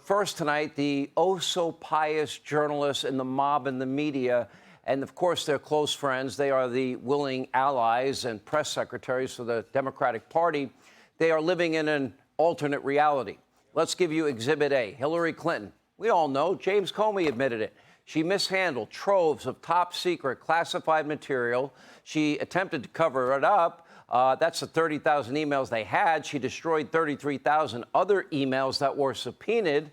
first tonight, the oh-so-pious journalists and the mob and the media, and of course their close friends. They are the willing allies and press secretaries for the Democratic Party. They are living in an alternate reality. Let's give you Exhibit A. Hillary Clinton. We all know, James Comey admitted it. She mishandled troves of top-secret classified material. She attempted to cover it up. That's the 30,000 emails they had. She destroyed 33,000 other emails that were subpoenaed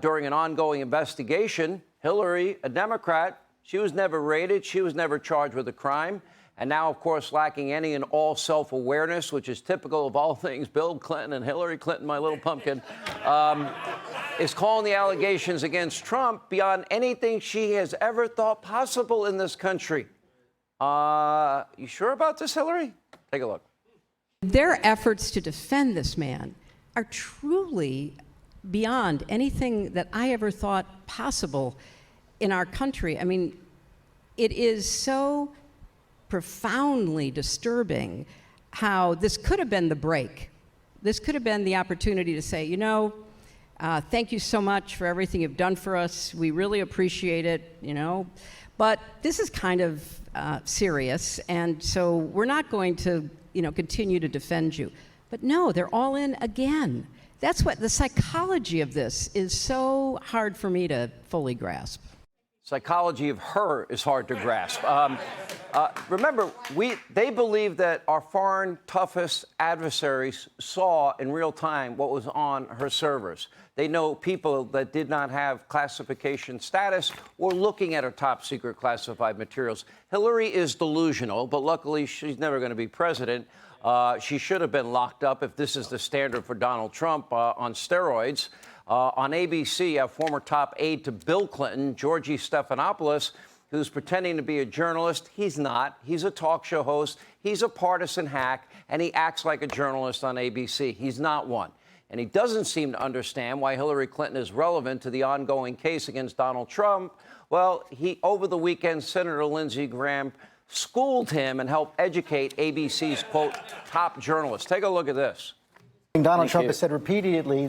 during an ongoing investigation. Hillary, a Democrat, she was never raided. She was never charged with a crime. And now, of course, lacking any and all self-awareness, which is typical of all things Bill Clinton and Hillary Clinton, my little pumpkin, is calling the allegations against Trump beyond anything she has ever thought possible in this country. You sure about this, Hillary? Take a look. Their efforts to defend this man are truly beyond anything that I ever thought possible in our country. I mean, it is so profoundly disturbing how this could have been the break. This could have been the opportunity to say, you know, thank you so much for everything you've done for us. We really appreciate it, you know. But this is kind of serious, and so we're not going to, you know, continue to defend you. But no, they're all in again. That's what the psychology of this is so hard for me to fully grasp. Psychology of her is hard to grasp. Remember, they believe that our foreign toughest adversaries saw in real time what was on her servers. They know people that did not have classification status were looking at her top secret classified materials. Hillary is delusional, but luckily she's never going to be president. She should have been locked up if this is the standard for Donald Trump on steroids. On ABC, a former top aide to Bill Clinton, Georgie Stephanopoulos, who's pretending to be a journalist. He's not. He's a talk show host. He's a partisan hack, and he acts like a journalist on ABC. He's not one. And he doesn't seem to understand why Hillary Clinton is relevant to the ongoing case against Donald Trump. Well, over the weekend, Senator Lindsey Graham schooled him and helped educate ABC's, quote, top journalist. Take a look at this. Donald Trump has said repeatedly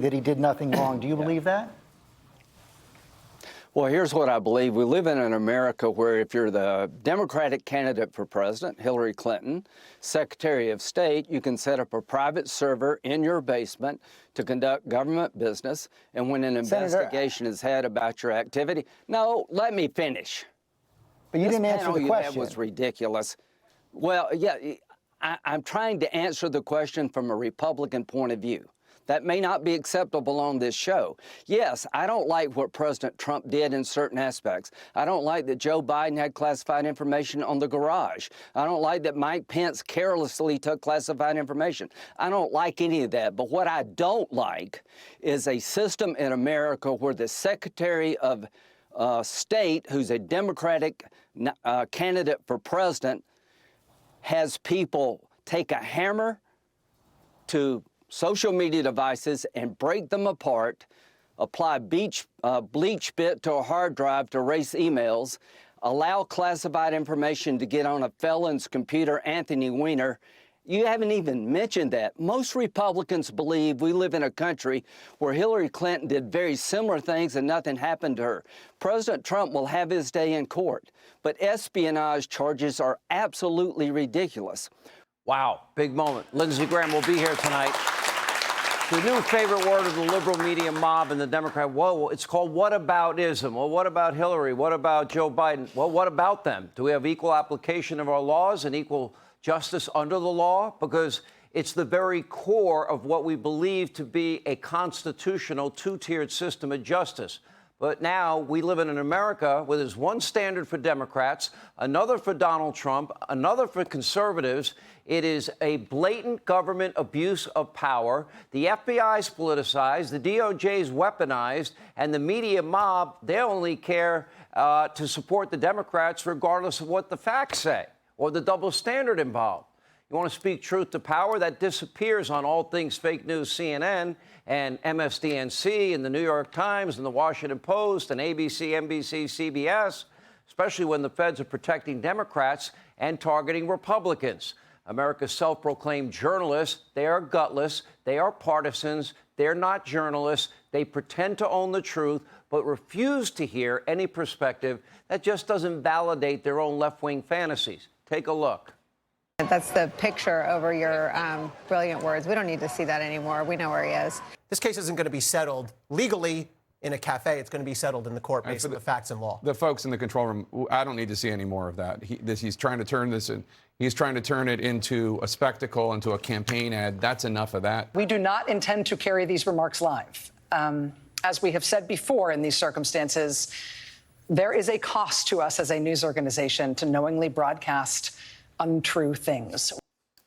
that he did nothing wrong. Do you believe that? Well, here's what I believe. We live in an America where if you're the Democratic candidate for president, Hillary Clinton, Secretary of State, you can set up a private server in your basement to conduct government business. And when an investigation is had about your activity, no, let me finish. But you didn't answer the question. That was ridiculous. Well, yeah, I'm trying to answer the question from a Republican point of view. That may not be acceptable on this show. Yes, I don't like what President Trump did in certain aspects. I don't like that Joe Biden had classified information on the garage. I don't like that Mike Pence carelessly took classified information. I don't like any of that. But what I don't like is a system in America where the Secretary of State, who's a Democratic candidate for president, has people take a hammer to social media devices and break them apart, apply bleach bit to a hard drive to erase emails, allow classified information to get on a felon's computer, Anthony Weiner. You haven't even mentioned that. Most Republicans believe we live in a country where Hillary Clinton did very similar things and nothing happened to her. President Trump will have his day in court, but espionage charges are absolutely ridiculous. Wow, big moment. Lindsey Graham will be here tonight. The new favorite word of the liberal media mob and the Democrat, whoa, it's called whataboutism. Well, what about Hillary? What about Joe Biden? Well, what about them? Do we have equal application of our laws and equal justice under the law? Because it's the very core of what we believe to be a constitutional two-tiered system of justice. But now we live in an America where there's one standard for Democrats, another for Donald Trump, another for conservatives. It is a blatant government abuse of power. The FBI's politicized, the DOJ's weaponized, and the media mob, they only care to support the Democrats regardless of what the facts say or the double standard involved. You want to speak truth to power? That disappears on All Things Fake News CNN and MSDNC and the New York Times and the Washington Post and ABC, NBC, CBS, especially when the feds are protecting Democrats and targeting Republicans. America's self-proclaimed journalists, they are gutless, they are partisans, they're not journalists, They pretend to own the truth, but refuse to hear any perspective that just doesn't validate their own left-wing fantasies. Take a look. That's the picture over your brilliant words. We don't need to see that anymore. We know where he is. This case isn't going to be settled legally in a cafe. It's going to be settled in the court based on the facts and law. The folks in the control room, I don't need to see any more of that. He's trying to turn this in. He's trying to turn it into a spectacle, into a campaign ad. That's enough of that. We do not intend to carry these remarks live. As we have said before in these circumstances, there is a cost to us as a news organization to knowingly broadcast untrue things.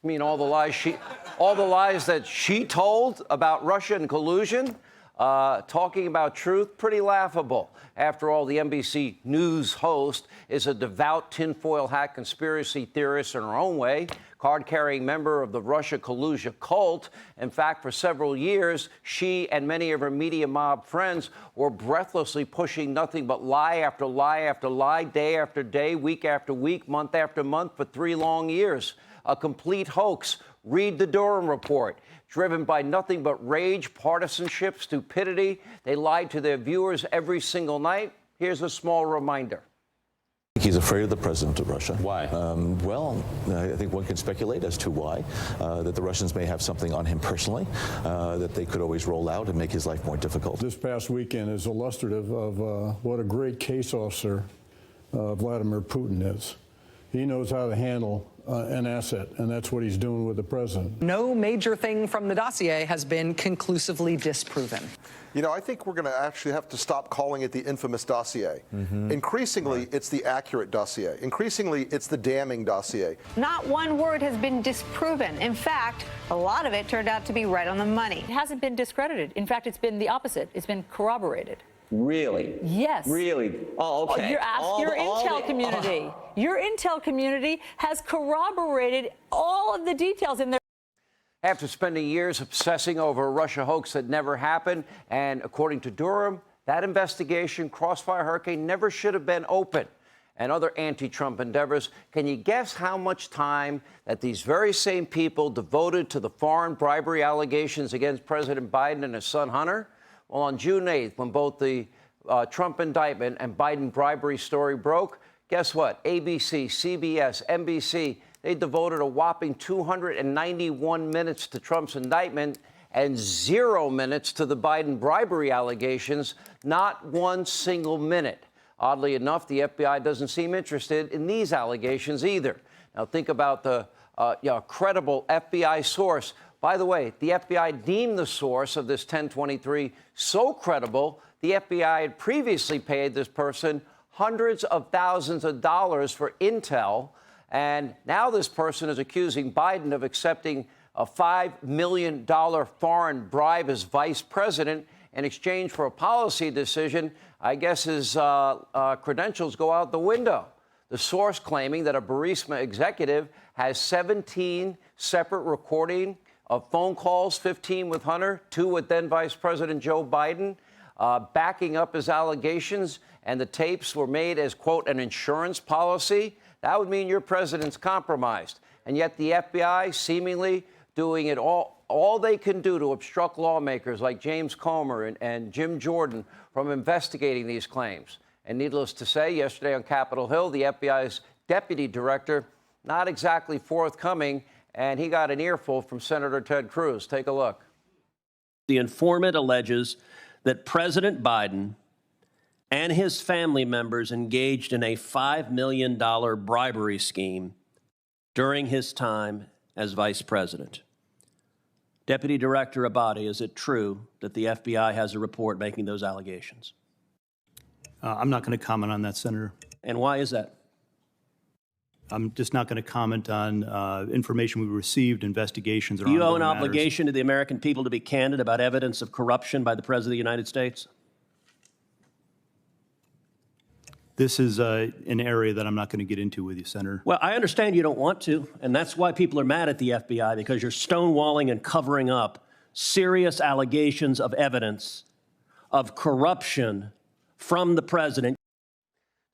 I mean, all the lies that she told about Russia and collusion, talking about truth, pretty laughable. After all, the NBC News host is a devout tinfoil hat conspiracy theorist in her own way, card-carrying member of the Russia collusion cult. In fact, for several years, she and many of her media mob friends were breathlessly pushing nothing but lie after lie after lie, day after day, week after week, month after month for 3 long years. A complete hoax. Read the Durham report. Driven by nothing but rage, partisanship, stupidity, they lied to their viewers every single night. Here's a small reminder. He's afraid of the president of Russia. Why? Well, I think one can speculate as to why. That the Russians may have something on him personally that they could always roll out and make his life more difficult. This past weekend is illustrative of what a great case officer Vladimir Putin is. He knows how to handle an asset, and that's what he's doing with the president. No major thing from the dossier has been conclusively disproven. You know, I think we're going to actually have to stop calling it the infamous dossier. Increasingly, it's the accurate dossier. Increasingly, it's the damning dossier. Not one word has been disproven. In fact, a lot of it turned out to be right on the money. It hasn't been discredited. In fact, it's been the opposite. It's been corroborated. Really? Yes. Really? Oh, okay. Your intel community. Your intel community has corroborated all of the details in their. After spending years obsessing over a Russia hoax that never happened, and according to Durham, that investigation, Crossfire Hurricane, never should have been open. And other anti-Trump endeavors, can you guess how much time that these very same people devoted to the foreign bribery allegations against President Biden and his son Hunter? Well, on June 8th, when both the Trump indictment and Biden bribery story broke, guess what? ABC, CBS, NBC, they devoted a whopping 291 minutes to Trump's indictment and 0 minutes to the Biden bribery allegations, not one single minute. Oddly enough, the FBI doesn't seem interested in these allegations either. Now, think about the credible FBI source. By the way, the FBI deemed the source of this 1023 so credible, the FBI had previously paid this person hundreds of thousands of dollars for intel, and now this person is accusing Biden of accepting a $5 million foreign bribe as vice president in exchange for a policy decision. I guess his credentials go out the window. The source claiming that a Burisma executive has 17 separate recordings of phone calls, 15 with Hunter, 2 with then Vice President Joe Biden, backing up his allegations, and the tapes were made as, quote, an insurance policy. That would mean your president's compromised. And yet the FBI seemingly doing it all they can do to obstruct lawmakers like James Comer and Jim Jordan from investigating these claims. And needless to say, yesterday on Capitol Hill, the FBI's deputy director, not exactly forthcoming, and he got an earful from Senator Ted Cruz. Take a look. The informant alleges that President Biden and his family members engaged in a $5 million bribery scheme during his time as vice president. Deputy Director Abadi, is it true that the FBI has a report making those allegations? I'm not going to comment on that, Senator. And why is that? I'm just not going to comment on information we received, investigations. Do you owe an obligation to the American people to be candid about evidence of corruption by the President of the United States? This is an area that I'm not going to get into with you, Senator. Well, I understand you don't want to, and that's why people are mad at the FBI, because you're stonewalling and covering up serious allegations of evidence of corruption from the president.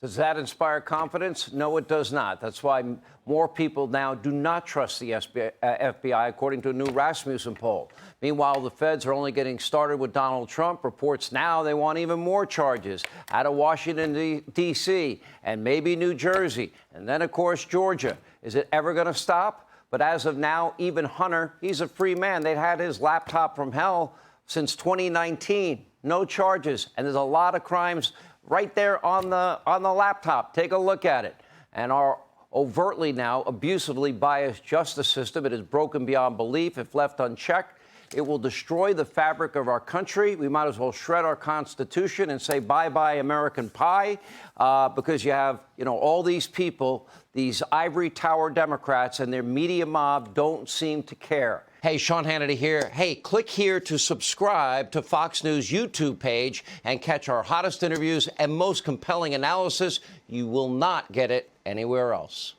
Does that inspire confidence? No, it does not. That's why more people now do not trust the FBI, according to a new Rasmussen poll. Meanwhile, the feds are only getting started with Donald Trump. Reports now they want even more charges out of Washington, D.C., and maybe New Jersey, and then, of course, Georgia. Is it ever going to stop? But as of now, even Hunter, he's a free man. They'd had his laptop from hell since 2019. No charges, and there's a lot of crimes right there on the laptop. Take a look at it. And our overtly now abusively biased justice system, it is broken beyond belief. If left unchecked, it will destroy the fabric of our country. We might as well shred our Constitution and say bye-bye American pie, because you have, all these people, these ivory tower Democrats and their media mob don't seem to care. Hey, Sean Hannity here. Hey, click here to subscribe to Fox News YouTube page and catch our hottest interviews and most compelling analysis. You will not get it anywhere else.